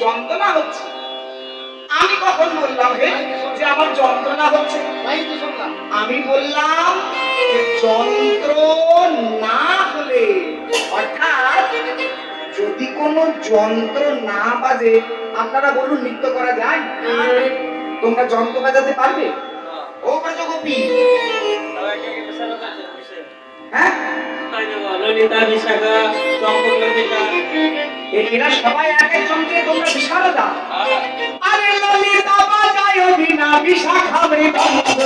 যন্ত্রণা হচ্ছে। আমি কখন বললাম হে যে আমার যন্ত্রণা হচ্ছে? আমি বললাম যে যন্ত্র না হলে, অর্থাৎ যদি কোনো যন্ত্র না বাজে, আপনারা বলুন নৃত্য করা যায়? তোমরা যন্ত্র বাজাতে পারবে? ও ব্রজগোপী, হ্যাঁ, এরা সবাই এক এক যন্ত্রে, তোমরা বিশারদা। আরে ললিতা বাজায় বিনা বিশাখা মৃদঙ্গ।